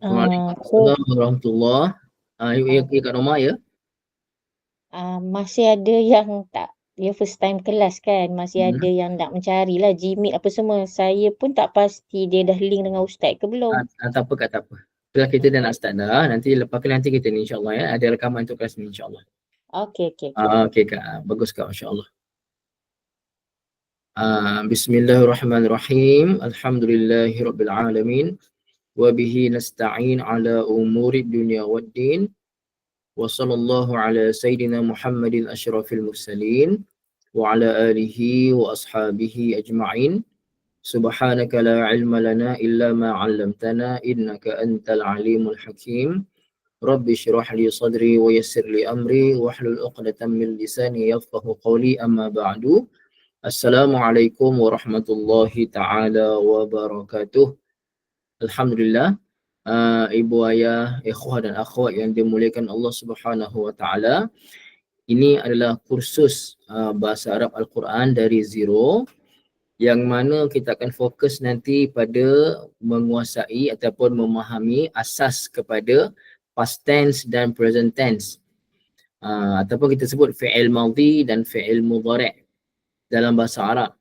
So Waalaikumsalam warahmatullahi. Ya, uh, Kak Norma ya. masih ada yang tak, dia first time kelas kan, masih ada Hmm. yang nak mencari lah Gmeet apa semua. Saya pun tak pasti dia dah link dengan ustaz ke belum. Tak apa Kak, tak apa. Setelah kita dah nak start dah, nanti kita ni insyaAllah ya. Ada rekaman untuk kelas ni insyaAllah. Okey, okey, okey. Okey Kak, bagus Kak, masyaAllah. Bismillahirrahmanirrahim. Alhamdulillahirrabbilalamin. Wabihi nasta'in ala umuri dunia waddin. Wa sallallahu ala sayyidina Muhammadin ashrafil mursalin. Wa ala alihi wa ashabihi ajma'in. Subhanaka la ilma lana illa ma 'allamtana innaka antal alimul hakim. Rabbi shrah li sadri wa yassir li amri wahlul 'uqdatam min lisani yafqahu qawli amma ba'du. Assalamualaikum warahmatullahi taala wabarakatuh. Alhamdulillah, ibu ayah, ikhwah dan akhwat yang dimuliakan Allah Subhanahu wa taala. Ini adalah kursus bahasa Arab Al-Quran dari zero, yang mana kita akan fokus nanti pada menguasai ataupun memahami asas kepada past tense dan present tense, ataupun kita sebut fi'il madhi dan fi'il mudhari' dalam bahasa Arab.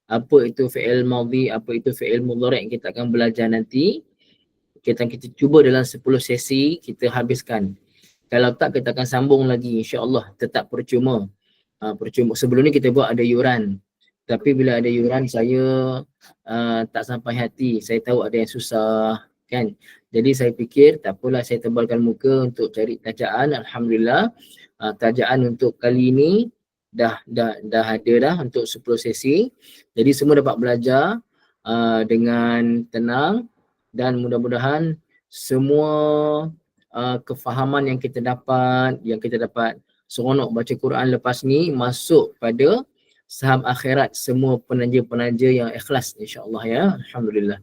Apa itu fi'il madhi, apa itu fi'il mudhari', kita akan belajar nanti. Kita cuba dalam 10 sesi kita habiskan. Kalau tak, kita akan sambung lagi insya-Allah, tetap percuma. Percuma. Sebelum ni kita buat ada yuran. Tapi bila ada yuran, saya tak sampai hati. Saya tahu ada yang susah kan. Jadi saya fikir tak apalah, saya tebalkan muka untuk cari tajaan. Alhamdulillah, tajaan untuk kali ini dah ada dah untuk 10 sesi. Jadi semua dapat belajar dengan tenang, dan mudah-mudahan semua kefahaman yang kita dapat seronok baca Quran lepas ni masuk pada saham akhirat semua penaja-penaja yang ikhlas insya-Allah ya. Alhamdulillah.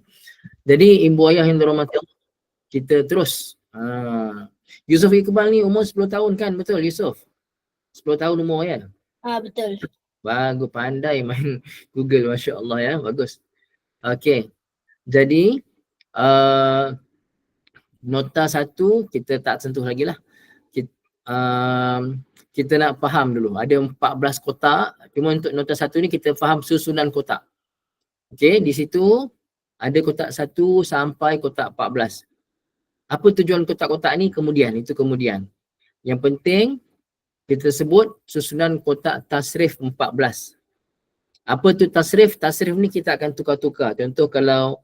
Jadi ibu ayah yang dirahmati Allah, kita terus. Yusuf Iqbal ni umur 10 tahun kan? Betul Yusuf? 10 tahun umur ya? Betul. Bagus, pandai main Google, masya-Allah ya. Bagus. Okey. Jadi nota 1 kita tak sentuh lagi lah. Kita nak faham dulu. Ada 14 kotak. Cuma untuk nota 1 ni kita faham susunan kotak. Okey, di situ ada kotak 1 sampai kotak 14. Apa tujuan kotak-kotak ni? Itu kemudian. Yang penting kita sebut susunan kotak tasrif 14. Apa tu tasrif? Tasrif ni kita akan tukar-tukar. Contoh kalau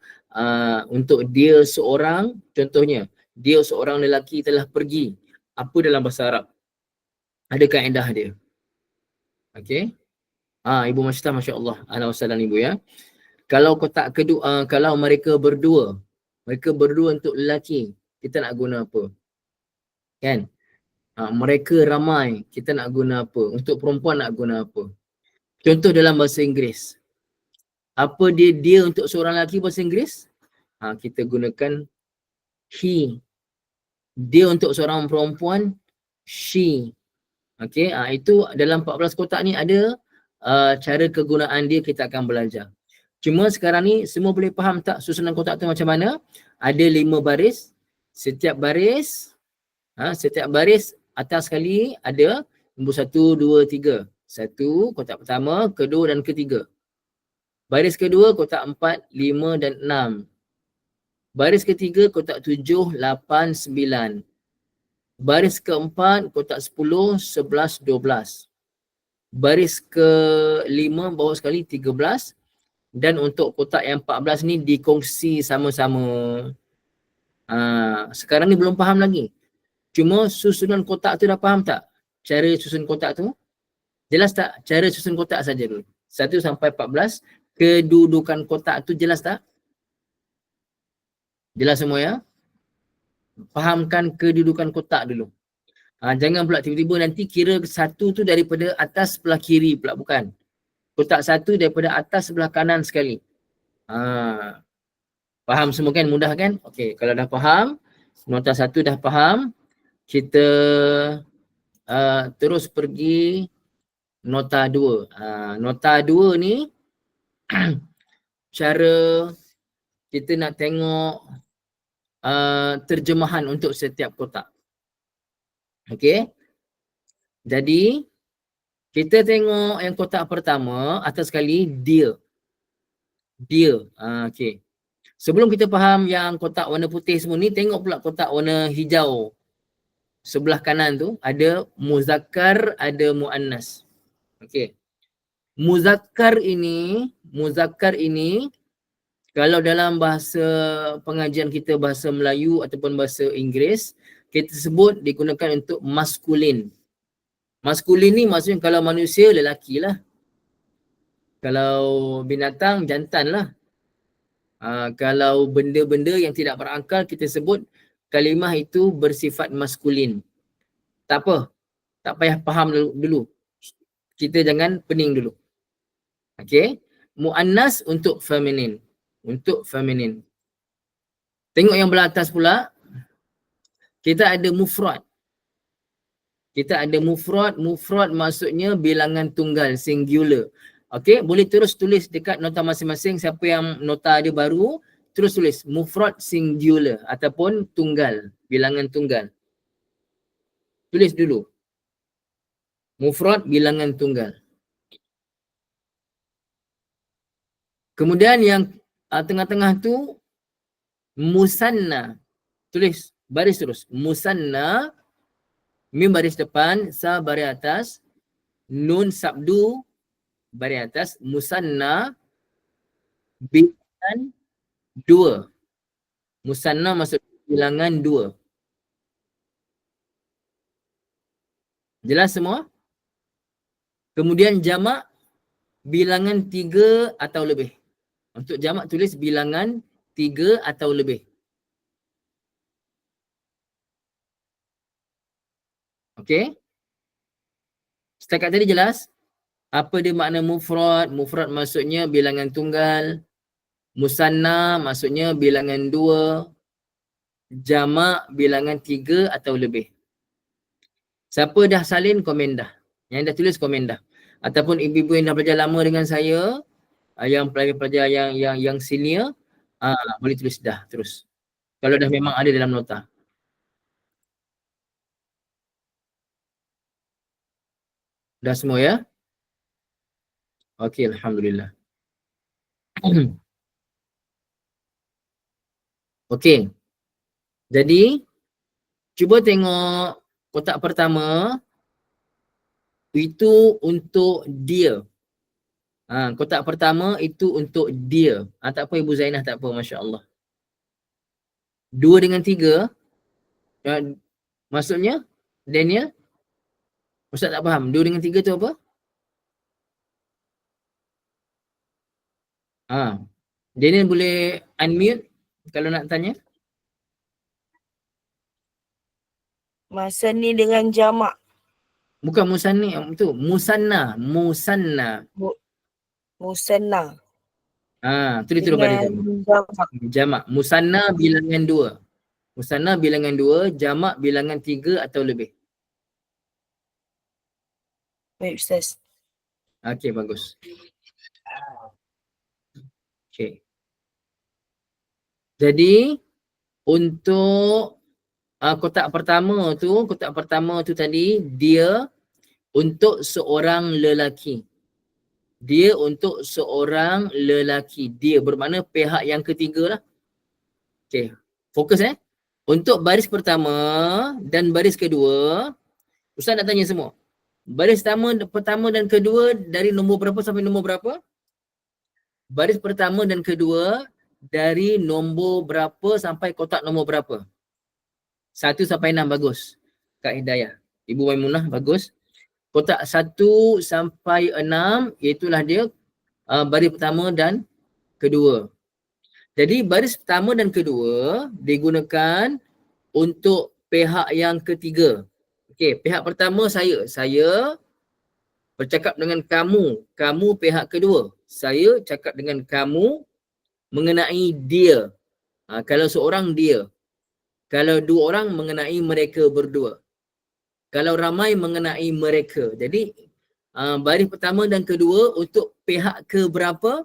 untuk dia seorang, contohnya dia seorang lelaki telah pergi. Apa dalam bahasa Arab? Ada kaedah dia. Okey. Ibu Masyidah, masya-Allah. Ahlan wa sahlan ibu ya. Kalau kotak kedua, kalau mereka berdua untuk lelaki, kita nak guna apa? Kan? Mereka ramai, kita nak guna apa? Untuk perempuan nak guna apa? Contoh dalam bahasa Inggeris. Apa dia untuk seorang lelaki bahasa Inggeris? Kita gunakan he. Dia untuk seorang perempuan, she. Okey, itu dalam 14 kotak ni ada cara kegunaan dia, kita akan belajar. Cuma sekarang ni semua boleh faham tak susunan kotak tu macam mana? Ada 5 baris. Setiap baris atas sekali ada nombor 1, 2, 3. 1 kotak pertama, kedua dan ketiga. Baris kedua kotak 4, 5 dan 6. Baris ketiga kotak 7, 8, 9. Baris keempat kotak 10, 11, 12. Baris ke-5 bawah sekali 13. Dan untuk kotak yang 14 ni dikongsi sama-sama. Sekarang ni belum faham lagi. Cuma susunan kotak tu dah faham tak? Cara susun kotak tu? Jelas tak? Cara susun kotak saja dulu. 1 sampai 14. Kedudukan kotak tu jelas tak? Jelas semua ya? Fahamkan kedudukan kotak dulu. Jangan pula tiba-tiba nanti kira 1 tu daripada atas sebelah kiri pula, bukan. Kotak 1 daripada atas sebelah kanan sekali. Faham semua kan? Mudah kan? Okey, kalau dah faham, nota 1 dah faham, kita terus pergi nota 2. Nota 2 ni cara kita nak tengok terjemahan untuk setiap kotak. Okey. Jadi kita tengok yang kotak pertama atas sekali dia. Dia. Okey. Sebelum kita faham yang kotak warna putih semua ni, tengok pula kotak warna hijau. Sebelah kanan tu ada muzakkar, ada muannas. Okey. Muzakkar ini kalau dalam bahasa pengajian kita bahasa Melayu ataupun bahasa Inggeris, kita sebut digunakan untuk maskulin. Maskulin ni maksudnya kalau manusia lelaki lah. Kalau binatang jantan lah. Kalau benda-benda yang tidak berakal kita sebut kalimah itu bersifat maskulin. Tak apa. Tak payah faham dulu. Kita jangan pening dulu. Okey. Muannas untuk feminin. Untuk feminin. Tengok yang belah atas pula. Kita ada mufrad. Kita ada mufrad. Mufrad maksudnya bilangan tunggal, singular. Okey, boleh terus tulis dekat nota masing-masing. Siapa yang nota dia baru, terus tulis mufrad singular ataupun tunggal, bilangan tunggal. Tulis dulu. Mufrad bilangan tunggal. Kemudian yang tengah-tengah tu musanna. Tulis baris terus. Musanna, mim baris depan, sa baris atas, nun sabdu baris atas, musanna bilangan 2. Musanna maksud bilangan 2. Jelas semua? Kemudian jamak bilangan 3 atau lebih. Untuk jamak tulis bilangan 3 atau lebih. Okey? Setakat tadi jelas? Apa dia makna mufrad? Mufrad maksudnya bilangan tunggal. Musanna maksudnya bilangan 2. Jamak bilangan 3 atau lebih. Siapa dah salin, komen dah. Yang dah tulis, komen dah. Ataupun ibu-ibu yang dah belajar lama dengan saya, yang pelajar-pelajar yang senior, boleh tulis dah terus. Kalau dah memang ada dalam nota. Dah semua ya? Okey, alhamdulillah. Okey. Jadi, cuba tengok kotak pertama. Itu untuk dia. Kotak pertama itu untuk dia. Tak apa Ibu Zainah, tak apa, Masya Allah. 2 dengan 3. Maksudnya, Daniel? Ustaz tak faham. 2 dengan 3 tu apa? Daniel boleh unmute kalau nak tanya. Masa ni dengan jamak. Bukan musanni, itu musanna. Musanna. Musanna. Tulis baris jamak. Musanna bilangan 2. Musanna bilangan 2, jamak bilangan 3 atau lebih. Baik Ustaz. Okey, bagus. Okey. Jadi untuk kotak pertama tu tadi, dia untuk seorang lelaki. Dia untuk seorang lelaki. Dia bermakna pihak yang ketiga lah. Okey, fokus Untuk baris pertama dan baris kedua, Ustaz nak tanya semua. Baris pertama dan kedua dari nombor berapa sampai nombor berapa? Baris pertama dan kedua dari nombor berapa sampai kotak nombor berapa? 1 sampai 6, bagus. Kak Hidayah. Ibu Maimunah, bagus. Kotak 1 sampai 6, iaitulah dia baris pertama dan kedua. Jadi baris pertama dan kedua digunakan untuk pihak yang ketiga. Okey, pihak pertama saya bercakap dengan kamu, kamu pihak kedua. Saya cakap dengan kamu mengenai dia. Kalau seorang dia. Kalau 2 orang mengenai mereka berdua. Kalau ramai mengenai mereka. Jadi baris pertama dan kedua untuk pihak keberapa?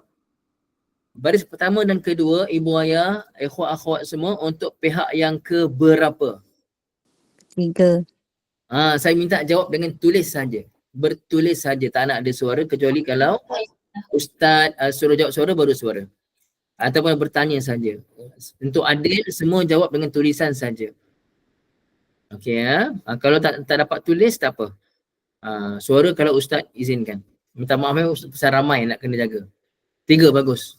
Baris pertama dan kedua, ibu ayah, ikhwat akhwat semua untuk pihak yang keberapa? 3. Saya minta jawab dengan tulis saja. Bertulis saja, tak nak ada suara kecuali kalau ustaz suruh jawab suara baru suara. Ataupun bertanya saja. Untuk adil semua jawab dengan tulisan saja. Okey ya. Kalau tak dapat tulis tak apa. Suara kalau ustaz izinkan. Minta maaf ya, ustaz ramai nak kena jaga. 3 bagus.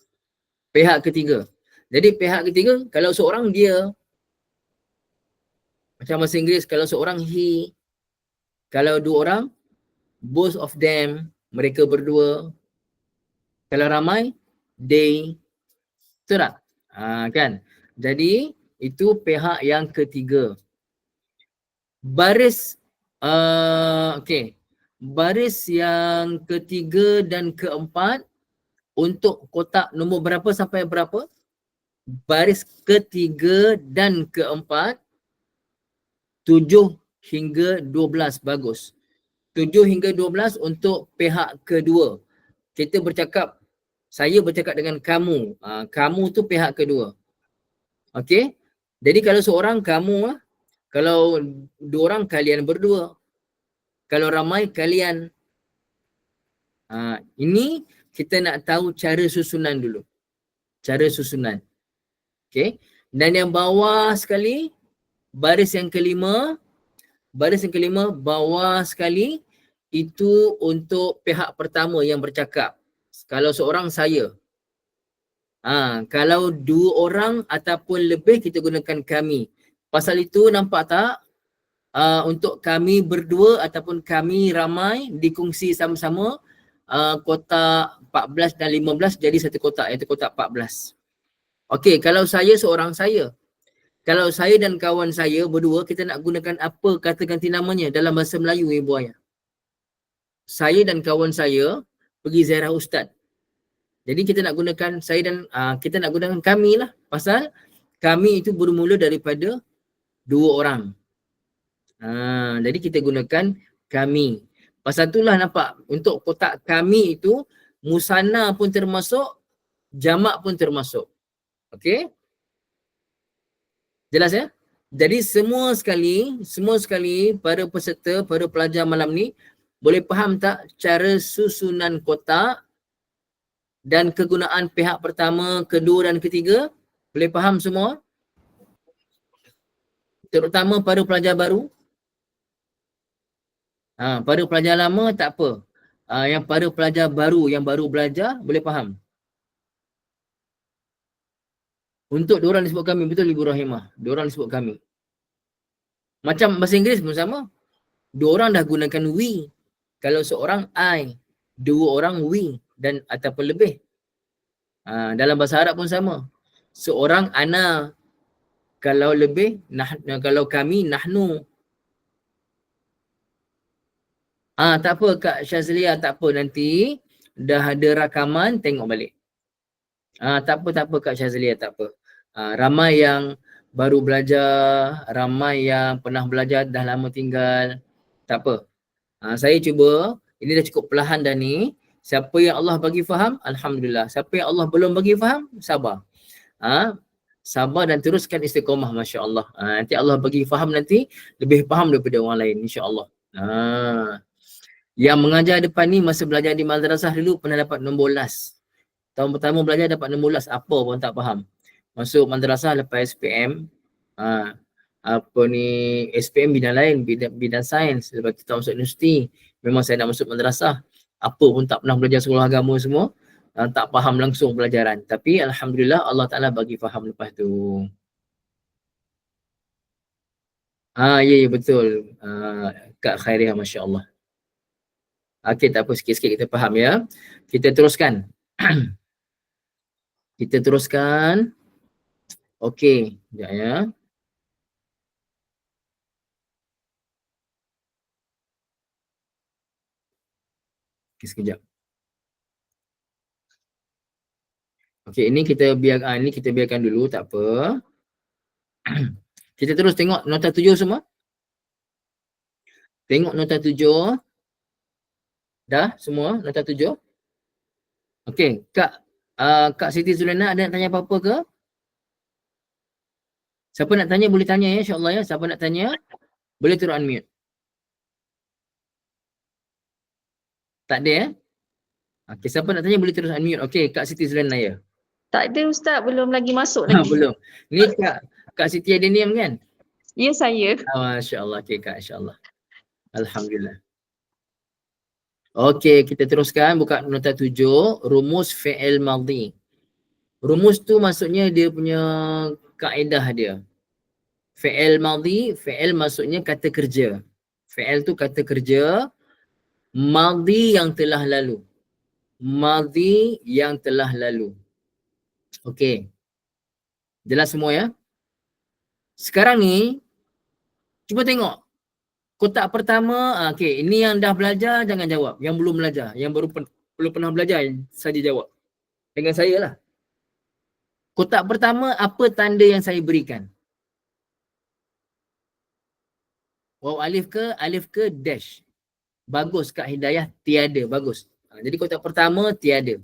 Pihak ketiga. Jadi pihak ketiga kalau seorang dia, macam bahasa Inggeris, kalau seorang he, kalau 2 orang, both of them, mereka berdua. Kalau ramai, they. Betul tak? Kan? Jadi itu pihak yang ketiga. Baris okey. Baris yang ketiga dan keempat untuk kotak nombor berapa sampai berapa? Baris ketiga dan keempat 7 hingga 12 bagus. 7 hingga 12 untuk pihak kedua. Kita bercakap, saya bercakap dengan kamu. Kamu tu pihak kedua. Okey? Jadi kalau seorang kamu lah. Kalau 2 orang kalian berdua. Kalau ramai kalian. Ini kita nak tahu cara susunan dulu. Cara susunan. Okey. Dan yang bawah sekali, baris yang kelima bawah sekali, itu untuk pihak pertama yang bercakap. Kalau seorang saya. Kalau 2 orang ataupun lebih kita gunakan kami. Pasal itu nampak tak? Untuk kami berdua ataupun kami ramai dikongsi sama-sama, kotak 14 dan 15 jadi satu kotak, iaitu kotak 14. Okey, kalau saya seorang saya. Kalau saya dan kawan saya berdua, kita nak gunakan apa kata ganti namanya dalam bahasa Melayu, ibu ayah? Saya dan kawan saya pergi ziarah ustaz. Jadi kita nak gunakan saya dan kita nak gunakan kami lah. Pasal kami itu bermula daripada 2 orang. Jadi kita gunakan kami. Pasal itulah nampak untuk kotak kami itu musanna pun termasuk, jamak pun termasuk. Okey? Jelas ya? Jadi semua sekali para peserta, para pelajar malam ni boleh faham tak cara susunan kotak dan kegunaan pihak pertama, kedua dan ketiga? Boleh faham semua? Terutama para pelajar baru. Para pelajar lama tak apa. Yang para pelajar baru yang baru belajar boleh faham. Untuk diorang disebut kami, betul Ibu Rahimah. Diorang disebut kami. Macam bahasa Inggeris pun sama. 2 orang dah gunakan we. Kalau seorang I, 2 orang we dan ataupun lebih. Dalam bahasa Arab pun sama. Seorang ana. Kalau lebih, kalau kami nahnu. Tak apa Kak Syazlia, tak apa, nanti dah ada rakaman tengok balik. Tak apa Kak Syazlia, tak apa. Ramai yang baru belajar, ramai yang pernah belajar dah lama tinggal. Tak apa. Saya cuba, ini dah cukup perlahan dah ni. Siapa yang Allah bagi faham, alhamdulillah. Siapa yang Allah belum bagi faham, sabar. Sabar dan teruskan istiqamah, masya-Allah. Nanti Allah bagi faham, nanti lebih faham daripada orang lain, insya-Allah. Yang mengajar depan ni masa belajar di madrasah dulu pernah dapat nombor last. Tahun pertama belajar dapat nombor last, apa pun tak faham. Masuk madrasah lepas SPM, SPM bidang lain, bidang sains. Lepas tu tak masuk universiti, memang saya nak masuk madrasah. Apa pun tak pernah belajar sekolah agama semua, tak faham langsung pelajaran. Tapi alhamdulillah Allah Ta'ala bagi faham lepas tu. Ya betul. Kak Khairiyah, masya-Allah. Okey, tak apa, sikit-sikit kita faham ya. Kita teruskan. Kita teruskan. Okey, sekejap ya. Okey, sekejap. Okey, ini kita biarkan dulu, tak apa. Kita terus tengok nota 7 semua. Tengok nota 7. Dah semua nota 7? Okey, Kak Kak Siti Zulena ada nak tanya apa-apa ke? Siapa nak tanya boleh tanya ya, insya-Allah ya. Siapa nak tanya boleh turun unmute. Tak ada ya? Okey, siapa nak tanya boleh terus unmute. Okey, Kak Siti Zulena ya. Tak ada Ustaz, belum lagi masuk lagi. Belum. Ni Kak Siti ada niam kan? Ya saya. Masya-Allah. Okey Kak, insya-Allah. Alhamdulillah. Okey, kita teruskan buka nota 7, rumus fi'il madhi. Rumus tu maksudnya dia punya kaedah dia. Fi'il madhi, fi'il maksudnya kata kerja. Fi'il tu kata kerja, madhi yang telah lalu. Madhi yang telah lalu. Okey. Jelas semua ya? Sekarang ni, cuba tengok. Kotak pertama, okey, ini yang dah belajar jangan jawab. Yang belum belajar, yang belum pernah belajar saja jawab. Dengan saya lah. Kotak pertama, apa tanda yang saya berikan? Waw alif ke dash. Bagus Kak Hidayah, tiada. Bagus. Jadi kotak pertama tiada.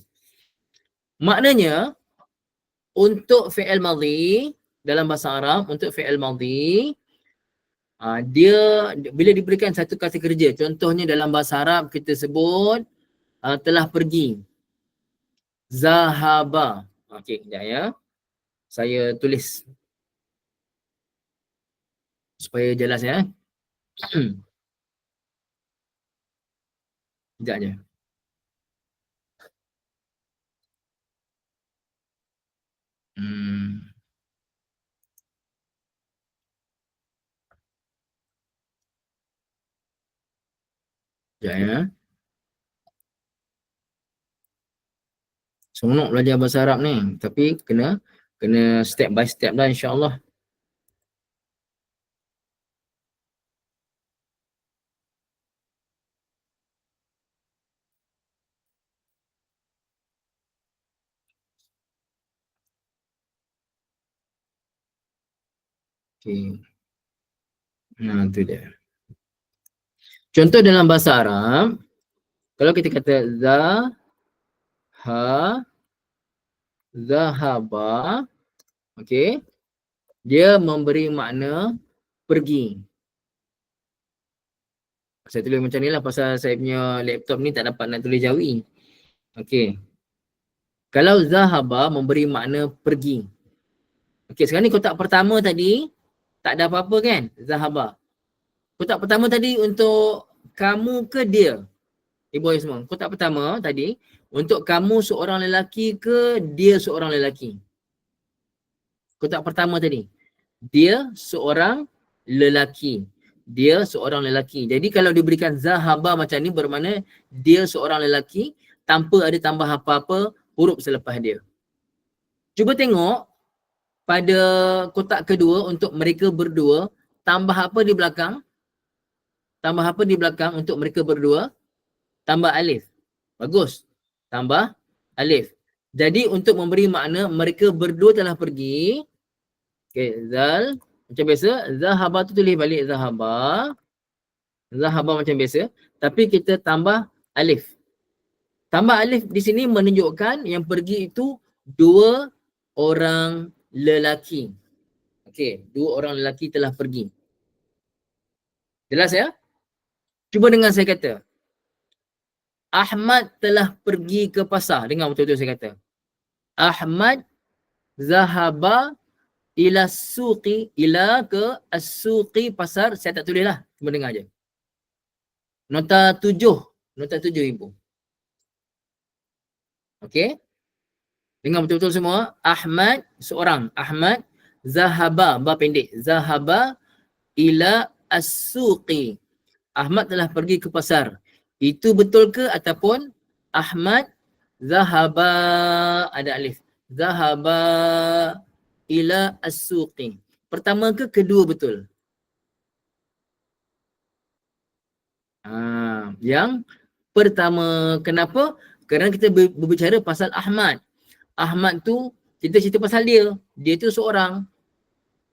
Maknanya, untuk fi'il madhi, dalam bahasa Arab, untuk fi'il madhi, dia bila diberikan satu kata kerja, contohnya dalam bahasa Arab kita sebut telah pergi. Zahaba. Okey, sekejap ya. Saya tulis supaya jelas ya. Sekejap je. Sekejap ya. Seronok belajar bahasa Arab ni. Tapi kena step by step lah insya-Allah. Okey. Nah, tu dia. Contoh dalam bahasa Arab, kalau kita kata zahaba, okey, dia memberi makna pergi. Saya tulis macam ni lah pasal saya punya laptop ni tak dapat nak tulis Jawi. Okey. Kalau zahaba memberi makna pergi. Okey, sekarang ni kotak pertama tadi tak ada apa-apa kan? Zahaba. Kotak pertama tadi untuk kamu ke dia? Ibu ayah semua. Kotak pertama tadi untuk kamu seorang lelaki ke dia seorang lelaki? Kotak pertama tadi. Dia seorang lelaki. Dia seorang lelaki. Jadi kalau diberikan zahaba macam ni bermakna dia seorang lelaki tanpa ada tambah apa-apa huruf selepas dia. Cuba tengok pada kotak kedua untuk mereka berdua, tambah apa di belakang? Tambah apa di belakang untuk mereka berdua? Tambah alif. Bagus. Tambah alif. Jadi untuk memberi makna mereka berdua telah pergi. Okay, zal. Macam biasa, zahaba tu tulis balik zahaba. Zahaba macam biasa. Tapi kita tambah alif. Tambah alif di sini menunjukkan yang pergi itu dua orang lelaki. Okey, dua orang lelaki telah pergi. Jelas ya? Cuba dengar saya kata. Ahmad telah pergi ke pasar. Dengar betul-betul saya kata. Ahmad zahaba ila suqi, ila ke as-suqi pasar. Saya tak tulis lah. Cuma dengar je. Nota 7. Nota 7 ibu. Okey. Dengar betul-betul semua. Ahmad seorang. Ahmad zahaba. Ba pendek. Zahaba ila as-suqi. Ahmad telah pergi ke pasar. Itu betul ke ataupun Ahmad zahaba ada alif. Zahaba ila as-suqi. Pertama ke kedua betul? Yang pertama. Kenapa? Kerana kita berbicara pasal Ahmad. Ahmad tu kita cerita pasal dia. Dia tu seorang.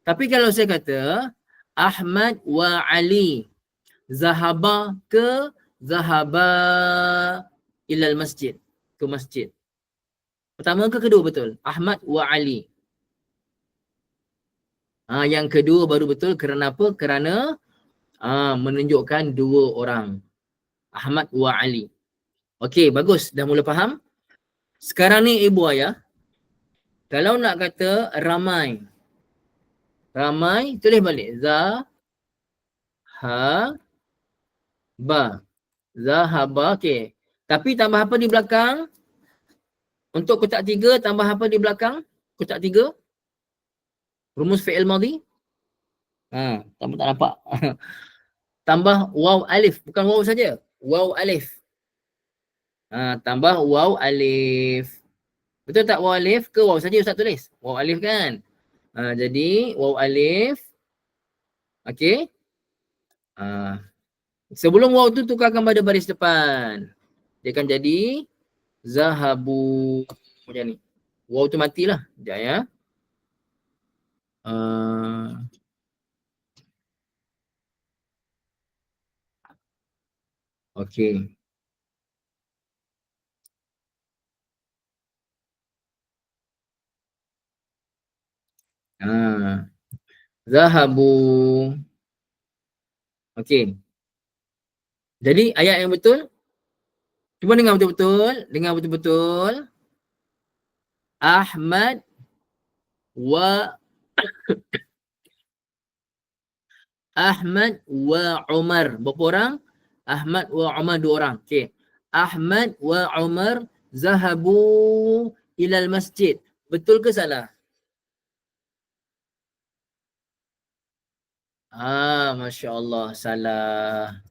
Tapi kalau saya kata Ahmad wa Ali zahaba ke zahaba ilal masjid, ke masjid. Pertama ke kedua betul? Ahmad wa Ali. Yang kedua baru betul. Kerana apa? Kerana menunjukkan dua orang. Ahmad wa Ali. Okey, bagus. Dah mula faham? Sekarang ni ibu ayah, kalau nak kata ramai. Ramai, tulis balik. Zahaba. Zahaba, okey. Tapi tambah apa di belakang? Untuk kotak 3, tambah apa di belakang? Kotak 3. Rumus fi'il madhi. Tambah tak nampak. Tambah waw alif. Bukan waw saja. Waw alif. Tambah waw alif. Betul tak waw alif ke waw saja Ustaz tulis? Waw alif kan? Jadi waw alif. Okey. Sebelum waw tu tukarkan pada baris depan. Dia akan jadi zahabu. Macam ni. Waw tu matilah. Sekejap ya. Okey. Zahabu. Okey. Jadi ayat yang betul. Cuba dengar betul-betul. Dengar betul-betul. Ahmad wa Umar. Berapa orang? Ahmad wa Umar 2 orang. Okey. Ahmad wa Umar zahabu ilal masjid. Betul ke salah? Masya Allah, salah.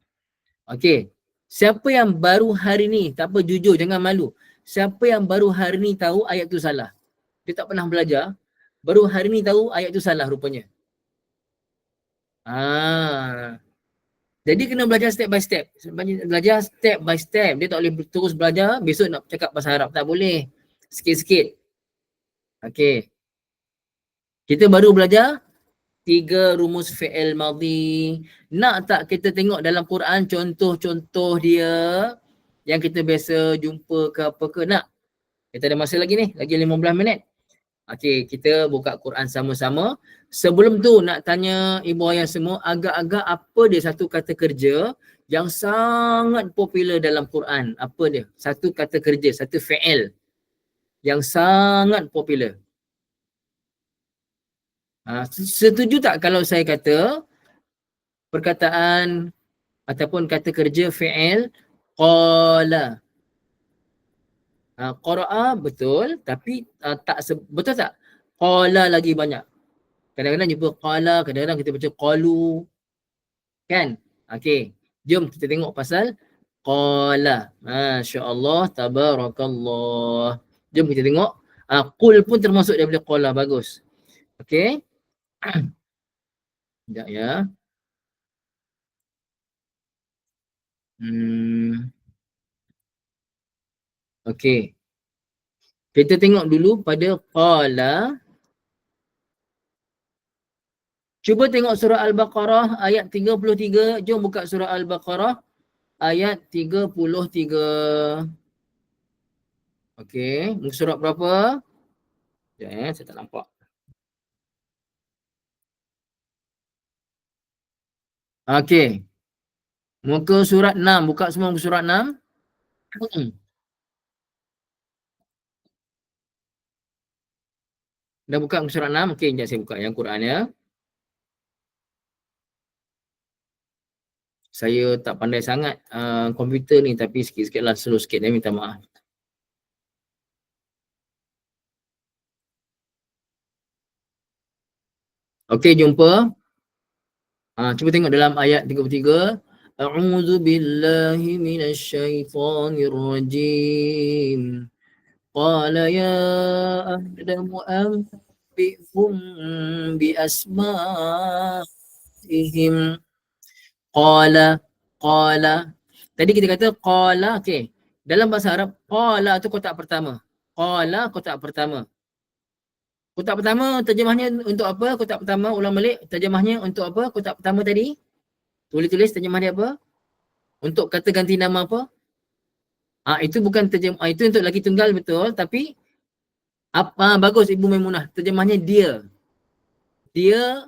Okey. Siapa yang baru hari ni, tak apa jujur, jangan malu. Siapa yang baru hari ni tahu ayat tu salah? Dia tak pernah belajar. Baru hari ni tahu ayat tu salah rupanya. Jadi kena belajar step by step. Belajar step by step. Dia tak boleh terus belajar, besok nak cakap bahasa Arab. Tak boleh. Sikit-sikit. Okey. Kita baru belajar 3 rumus fi'il madhi. Nak tak kita tengok dalam Quran contoh-contoh dia yang kita biasa jumpa ke apa ke? Nak? Kita ada masa lagi ni. Lagi 15 minit. Okey, kita buka Quran sama-sama. Sebelum tu nak tanya ibu ayah semua, agak-agak apa dia satu kata kerja yang sangat popular dalam Quran? Apa dia? Satu kata kerja, satu fi'il yang sangat popular. Setuju tak kalau saya kata perkataan ataupun kata kerja fi'il qala? Qara'a betul, tapi tak betul tak? Qala lagi banyak. Kadang-kadang jumpa qala, kadang-kadang kita baca qalu. Kan? Okey. Jom kita tengok pasal qala. Masya-Allah, tabarakallah. Jom kita tengok. Qul pun termasuk daripada qala, bagus. Okey. Sekejap ya. Okey. Kita tengok dulu pada qala. Cuba tengok surah Al-Baqarah ayat 33. Jom buka surah Al-Baqarah ayat 33. Okey, muka surat berapa? Sekejap saya tak nampak. Okey. Muka surat 6, buka semua muka surat 6. Dah buka muka surat 6. Okey, sekejap saya buka yang Quran ya. Saya tak pandai sangat komputer ni, tapi sikit-sikit lah, slow sikit, saya minta maaf. Okey, jumpa. Cuba tengok dalam ayat 33. A'udzu billahi minasyaitonir rajim. Qala ya Adamu anbi'hum bi asma'ihim. Qala. Tadi kita kata qala, okey. Dalam bahasa Arab, qala tu kotak pertama. Qala kotak pertama. Kotak pertama terjemahnya untuk apa? Kotak pertama ulang balik, terjemahnya untuk apa? Kotak pertama tadi. Tulis terjemah dia apa? Untuk kata ganti nama apa? Itu bukan terjemah, itu untuk lagi tunggal betul, tapi Bagus Ibu Maimunah. Terjemahnya dia. Dia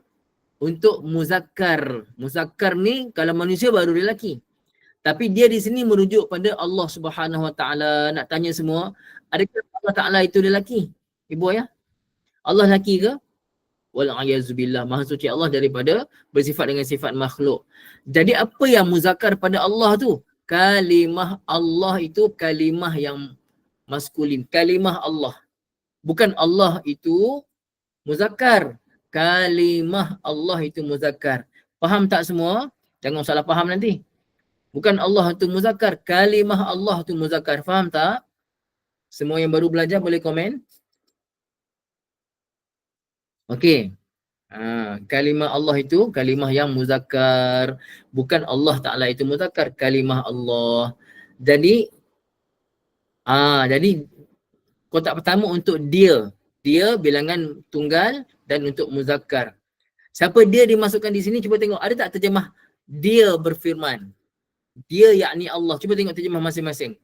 untuk muzakkar. Muzakkar ni kalau manusia baru lelaki. Tapi dia di sini merujuk pada Allah Subhanahu Wa Taala. Nak tanya semua, adakah Allah Taala itu lelaki? Ibu ayah? Allah lelaki ke? Wal'ayazubillah. Maha suci Allah daripada bersifat dengan sifat makhluk. Jadi apa yang muzakkar pada Allah tu? Kalimah Allah itu kalimah yang maskulin. Kalimah Allah. Bukan Allah itu muzakkar. Kalimah Allah itu muzakkar. Faham tak semua? Jangan salah faham nanti. Bukan Allah itu muzakkar. Kalimah Allah itu muzakkar. Faham tak? Semua yang baru belajar boleh komen. Okey. Kalimah Allah itu kalimah yang muzakkar. Bukan Allah Ta'ala itu muzakkar. Kalimah Allah. Jadi kotak pertama untuk dia. Dia bilangan tunggal dan untuk muzakkar. Siapa dia dimasukkan di sini? Cuba tengok. Ada tak terjemah dia berfirman? Dia yakni Allah. Cuba tengok terjemah masing-masing.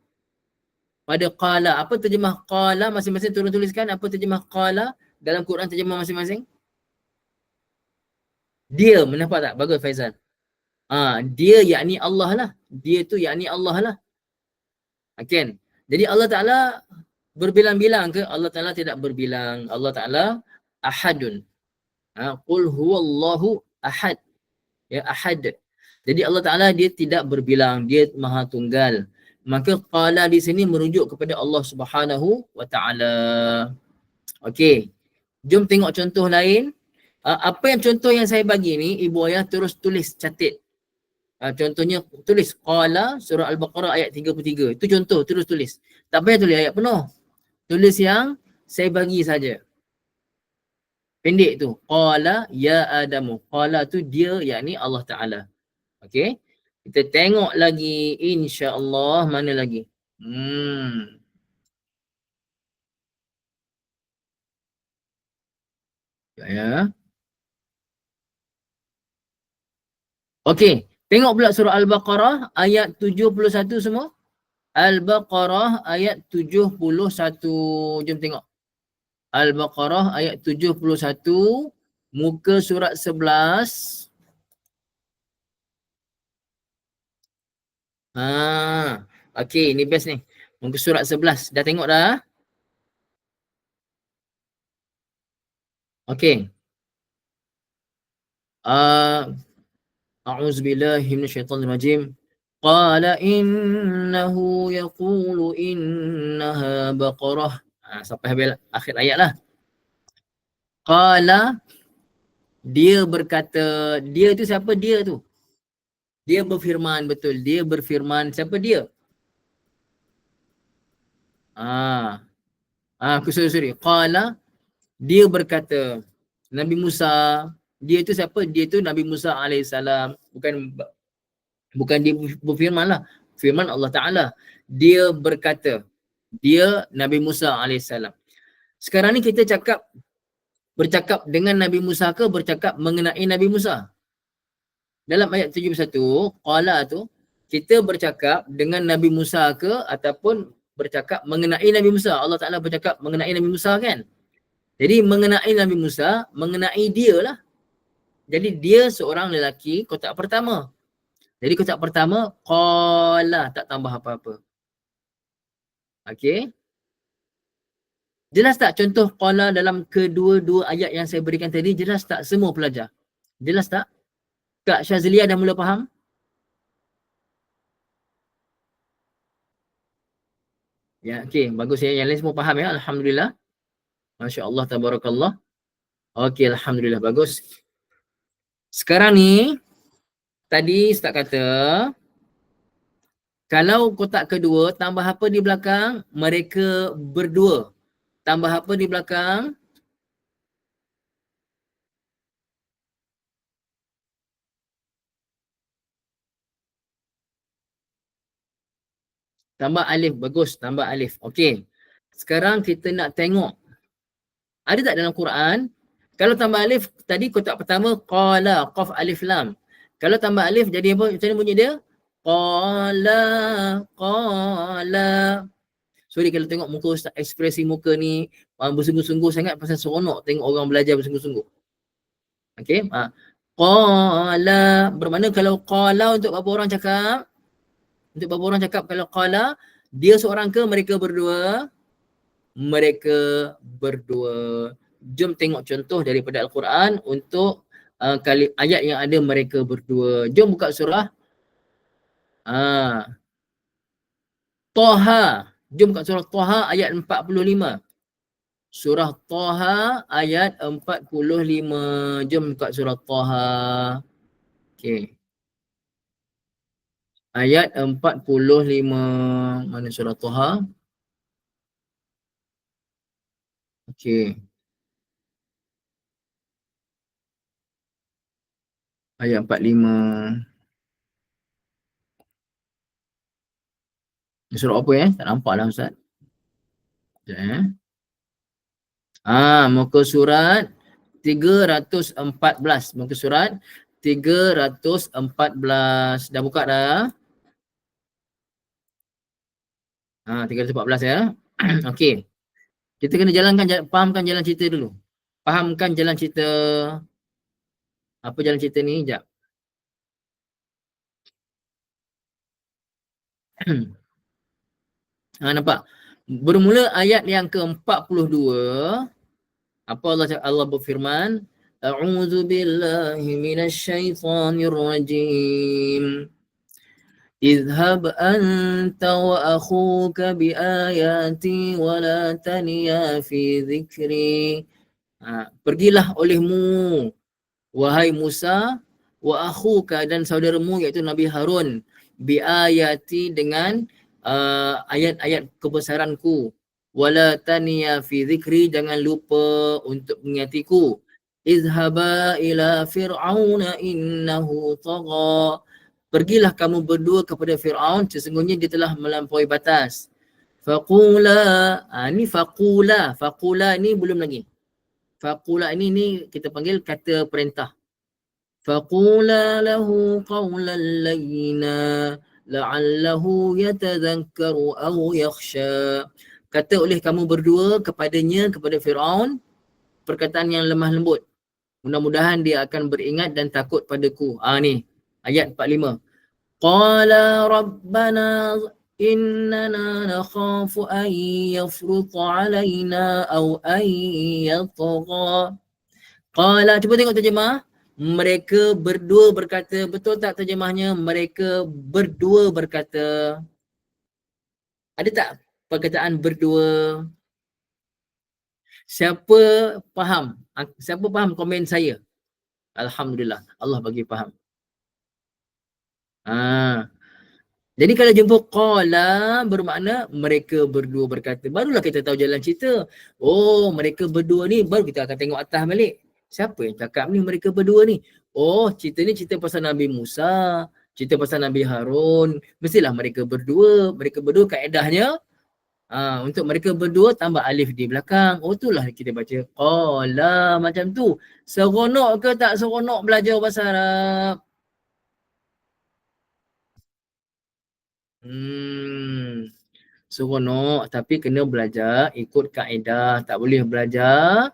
Pada qala. Apa terjemah qala? Masing-masing turun tuliskan. Apa terjemah qala dalam Quran terjemah masing-masing? Dia. Nampak tak? Bagus Faizal. Dia yakni Allah lah. Dia tu yakni Allah lah. Okay. Jadi Allah Ta'ala berbilang-bilang ke? Allah Ta'ala tidak berbilang. Allah Ta'ala ahadun. Qul huwallahu ahad. Ya, ahad. Jadi Allah Ta'ala dia tidak berbilang. Dia maha tunggal. Maka qala di sini merujuk kepada Allah Subhanahu Wa Ta'ala. Okey. Jom tengok contoh lain. Apa yang contoh yang saya bagi ni, ibu ayah terus tulis, catat. Contohnya tulis qala surah Al-Baqarah ayat 33. Itu contoh, terus tulis. Tak payah tulis ayat penuh. Tulis yang saya bagi saja. Pendek tu. Qala ya Adamu. Qala tu dia yakni Allah Ta'ala. Okey. Kita tengok lagi insya-Allah mana lagi. Ya. Okey. Tengok pula surah Al-Baqarah ayat 71 semua. Al-Baqarah ayat 71. Jom tengok. Al-Baqarah ayat 71. Muka surat 11. Okey, ni best ni. Muka surat 11. Dah tengok dah? Okey. A'udzubillahi minasyaitonir rajim. Qala innahu yaqulu innaha baqarah. Sampai habis akhir ayat lah. Qala, dia berkata. Dia tu siapa dia tu? Dia berfirman, betul. Dia berfirman. Siapa dia? Sorry. Qala, dia berkata. Nabi Musa. Dia tu siapa? Dia tu Nabi Musa alaihissalam. Bukan dia berfirman lah. Firman Allah Ta'ala. Dia berkata. Dia Nabi Musa alaihissalam. Sekarang ni kita bercakap dengan Nabi Musa ke bercakap mengenai Nabi Musa? Dalam ayat 71, qala tu, kita bercakap dengan Nabi Musa ke ataupun bercakap mengenai Nabi Musa? Allah Ta'ala bercakap mengenai Nabi Musa kan? Jadi mengenai Nabi Musa, mengenai dia lah. Jadi dia seorang lelaki kotak pertama. Jadi kotak pertama, qala, tak tambah apa-apa. Okey. Jelas tak contoh qala dalam kedua-dua ayat yang saya berikan tadi? Jelas tak semua pelajar? Jelas tak? Kak Syazlia dah mula faham? Ya, okey. Bagus ya. Yang lain semua faham ya. Alhamdulillah. Masya Allah, tabarakallah. Okey, Alhamdulillah. Bagus. Sekarang ni, tadi Ustaz kata, kalau kotak kedua, tambah apa di belakang? Mereka berdua. Tambah apa di belakang? Tambah alif. Bagus, tambah alif. Okey. Sekarang kita nak tengok. Ada tak dalam Quran? Kalau tambah alif, tadi kotak pertama, qala, qaf alif lam. Kalau tambah alif, jadi apa? Macam mana bunyi dia? Qala, qala. Sorry kalau tengok muka Ustaz, ekspresi muka ni bersungguh-sungguh sangat pasal seronok tengok orang belajar bersungguh-sungguh. Okey. Qala bermakna kalau qala untuk berapa orang cakap? Untuk berapa orang cakap kalau qala? Dia seorang ke mereka berdua? Mereka berdua. Jom tengok contoh daripada Al-Quran untuk ayat yang ada mereka berdua. Jom buka surah Taha. Jom buka surah Taha ayat 45. Surah Taha ayat 45. Jom buka surah Taha. Okey. Ayat 45. Mana surah Taha? Okey. Ayat 45. Surah apa Tak nampak lah Ustaz. Sekejap muka surat 314. Muka surat 314. Dah buka dah? 314 ya. Okey. Kita kena fahamkan jalan cerita dulu. Fahamkan jalan cerita. Apa jalan cerita ni? Sekejap. Nampak? Bermula ayat yang ke-42. Apa Allah berfirman? A'udzu billahi minasyaitonir rajim. Idhhab anta wa akhuka bi ayati wa la taniya fi dhikri. Pergilah olehmu wahai Musa wa akhuka dan saudaramu iaitu Nabi Harun bi ayati dengan ayat-ayat kebesaranku. Wala taniya fi dhikri, jangan lupa untuk mengingatiku. Izhaba ila fir'auna innahu tagha. Pergilah kamu berdua kepada Fir'aun, sesungguhnya dia telah melampaui batas. Faqula, ni faqula. Faqula ni belum lagi. Faqula ni kita panggil kata perintah. Faqula lahu qawlan layyina la'allahu yatadhakkaru aw yakhsha. Kata oleh kamu berdua kepadanya, kepada Fir'aun, perkataan yang lemah lembut. Mudah-mudahan dia akan beringat dan takut padaku. Ni ayat 45. Qala rabbana innana nakhafu an yafruta alaina aw an yatgha. Qala, cuba tengok terjemah. Mereka berdua berkata. Betul tak terjemahnya? Mereka berdua berkata. Ada tak perkataan berdua? Siapa faham? Siapa faham komen saya? Alhamdulillah, Allah bagi faham. Jadi kalau jumpa qala bermakna mereka berdua berkata. Barulah kita tahu jalan cerita. Oh, mereka berdua ni, baru kita akan tengok atas balik. Siapa yang cakap ni mereka berdua ni? Oh, cerita ni cerita pasal Nabi Musa, cerita pasal Nabi Harun. Mestilah mereka berdua. Mereka berdua kaedahnya untuk mereka berdua tambah alif di belakang. Oh, itulah kita baca qala macam tu. Seronok ke tak seronok belajar bahasa Arab? Seronok, tapi kena belajar ikut kaedah. Tak boleh belajar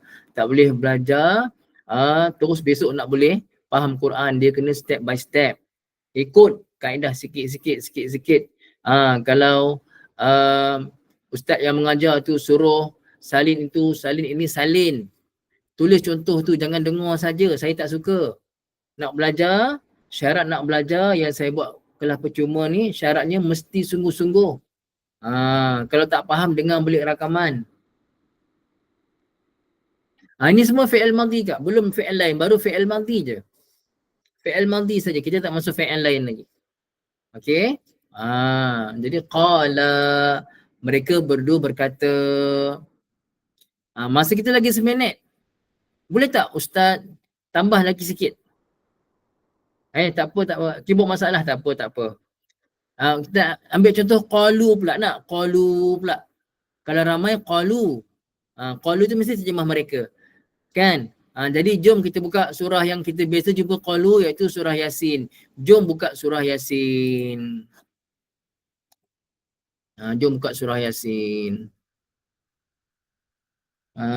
terus besok nak boleh faham Quran. Dia kena step by step. Ikut kaedah sikit-sikit. Kalau ustaz yang mengajar tu suruh salin itu, salin ini, salin. Tulis contoh tu, jangan dengar saja. Saya tak suka. Nak belajar, syarat nak belajar yang saya buat kelas percuma ni, syaratnya mesti sungguh-sungguh. Kalau tak faham, dengar balik rakaman. Ini semua fi'il madhi kak, belum fi'il lain, baru fi'il madhi je. Fi'il madhi saja, kita tak masuk fi'il lain lagi. Okey? Jadi qala, mereka berdua berkata. Masa kita lagi 1 minit. Boleh tak Ustaz tambah lagi sikit? Tak apa. Keyboard masalah, tak apa. Kita ambil contoh qalu pula nak. Qalu pula. Kalau ramai qalu. Qalu tu mesti terjemah mereka. Kan? Jadi jom kita buka surah yang kita biasa jumpa qalu, iaitu surah Yasin. Jom buka surah Yasin. Jom buka surah Yasin.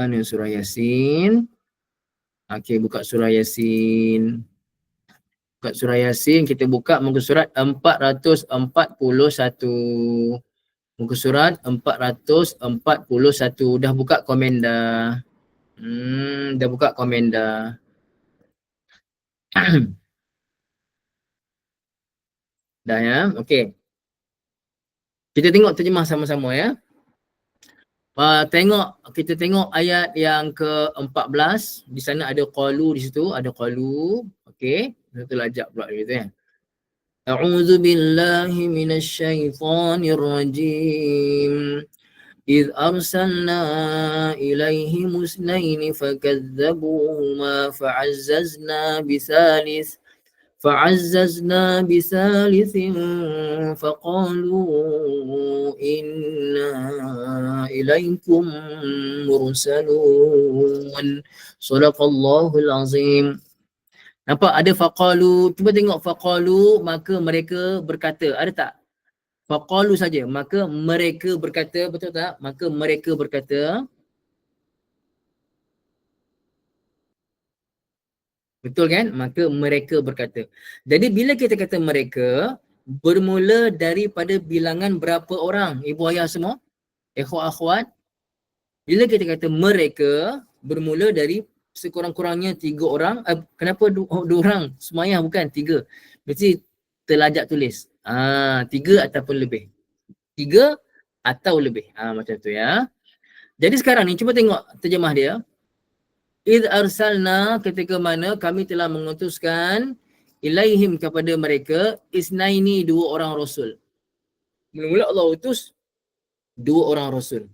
Ni surah Yasin. Okey, buka surah Yasin. Buka surah Yasin, kita buka muka surat 441. Muka surat 441. Dah buka komen dah. Dah buka komen dah. Dah ya, okey. Kita tengok terjemah sama-sama ya. Kita tengok ayat yang ke-14. Di sana ada qalu di situ, ada qalu. Okey, kita lajak pula gitu ya. A'udzu billahi minasyaitonir rajim. إذ أرسلنا إليهم اثنين فكذبوهما فعززنا بثالث فقالوا إنا إليكم مرسلون صدق الله العظيم. Nampak ada faqalu, cuba tengok faqalu, maka mereka berkata, ada tak? Faqalu saja, maka mereka berkata, betul tak? Maka mereka berkata. Betul kan? Maka mereka berkata. Jadi bila kita kata mereka, bermula daripada bilangan berapa orang? Ibu ayah semua? Ikhwah akhwat? Bila kita kata mereka, bermula dari sekurang-kurangnya 3 orang. Kenapa 2 orang? Semayang bukan 3. Mesti terlajak tulis. 3 ataupun lebih. 3 atau lebih. Macam tu ya. Jadi sekarang ni cuba tengok terjemah dia. Idh arsalna, ketika mana kami telah mengutuskan ilaihim kepada mereka isnaini, 2 orang rasul. Mula-mula Allah utus 2 orang rasul.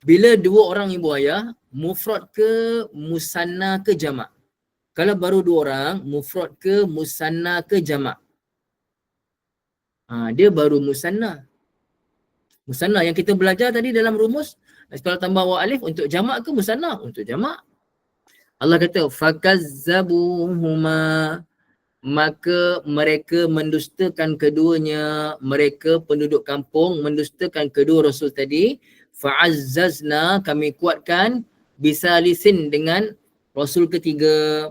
Bila 2 orang ibu ayah, mufrad ke musanna ke jamak? Kalau baru 2 orang, mufrad ke musanna ke jamak? Dia baru musanna. Musanna yang kita belajar tadi dalam rumus, kalau tambah wa alif untuk jamak ke musanna? Untuk jamak. Allah kata fakazzabuhuma, maka mereka mendustakan keduanya, mereka penduduk kampung mendustakan kedua rasul tadi. Fa'azzazna, kami kuatkan, bisalisin, dengan rasul ketiga.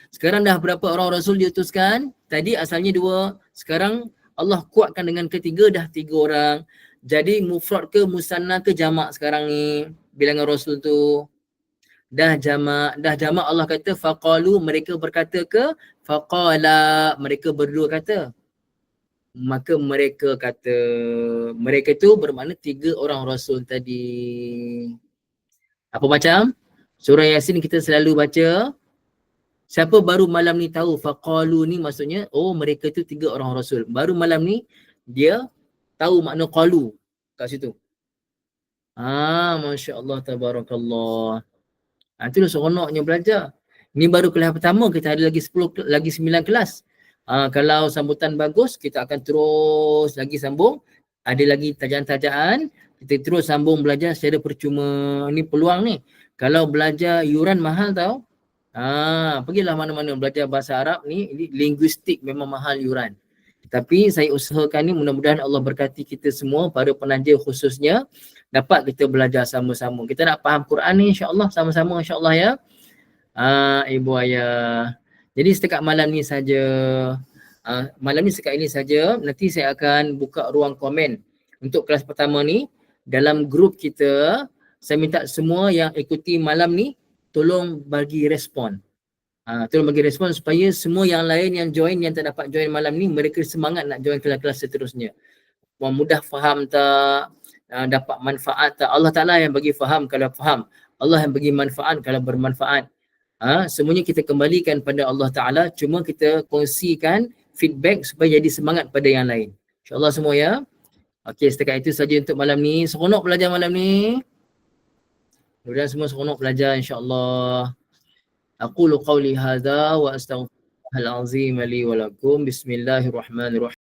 Sekarang dah berapa orang rasul diutuskan? Tadi asalnya 2, sekarang Allah kuatkan dengan ketiga, dah 3 orang. Jadi mufrad ke musanna ke jamak sekarang ni bilangan rasul tu? Dah jamak Allah kata faqalu, mereka berkata ke? Faqala, mereka berdua kata. Maka mereka kata, mereka tu bermakna 3 orang rasul tadi. Apa macam? Surah Yasin kita selalu baca. Siapa baru malam ni tahu faqalu ni maksudnya, mereka tu 3 orang rasul. Baru malam ni dia tahu makna qalu kat situ. Masya Allah, tabarakallah. Itulah seronoknya belajar. Ni baru kelas pertama, kita ada lagi 9 kelas. Kalau sambutan bagus, kita akan terus lagi sambung. Ada lagi tajaan-tajaan, kita terus sambung belajar secara percuma. Ni peluang ni. Kalau belajar yuran mahal tau. Pergilah mana-mana belajar bahasa Arab ni, linguistik memang mahal yuran. Tapi saya usahakan ni, mudah-mudahan Allah berkati kita semua, para penaja khususnya, dapat kita belajar sama-sama. Kita nak faham Quran ni insya-Allah sama-sama insya-Allah ya. Ibu ayah. Jadi setakat malam ni saja. Setakat ini saja. Nanti saya akan buka ruang komen untuk kelas pertama ni dalam grup kita. Saya minta semua yang ikuti malam ni tolong bagi respon. Tolong bagi respon supaya semua yang lain yang join, yang tak dapat join malam ni, mereka semangat nak join kelas-kelas seterusnya. Mudah faham tak? Dapat manfaat tak? Allah Ta'ala yang bagi faham kalau faham. Allah yang bagi manfaat kalau bermanfaat. Semuanya kita kembalikan pada Allah Ta'ala. Cuma kita kongsikan feedback supaya jadi semangat pada yang lain. InsyaAllah semua ya. Okey, setakat itu saja untuk malam ni. Seronok belajar malam ni. Mudah-mudahan semua seronok belajar insyaAllah. Aqulu qawli hadha wa astaghfirullahal azim li wa lakum. Bismillahirrahmanirrahim.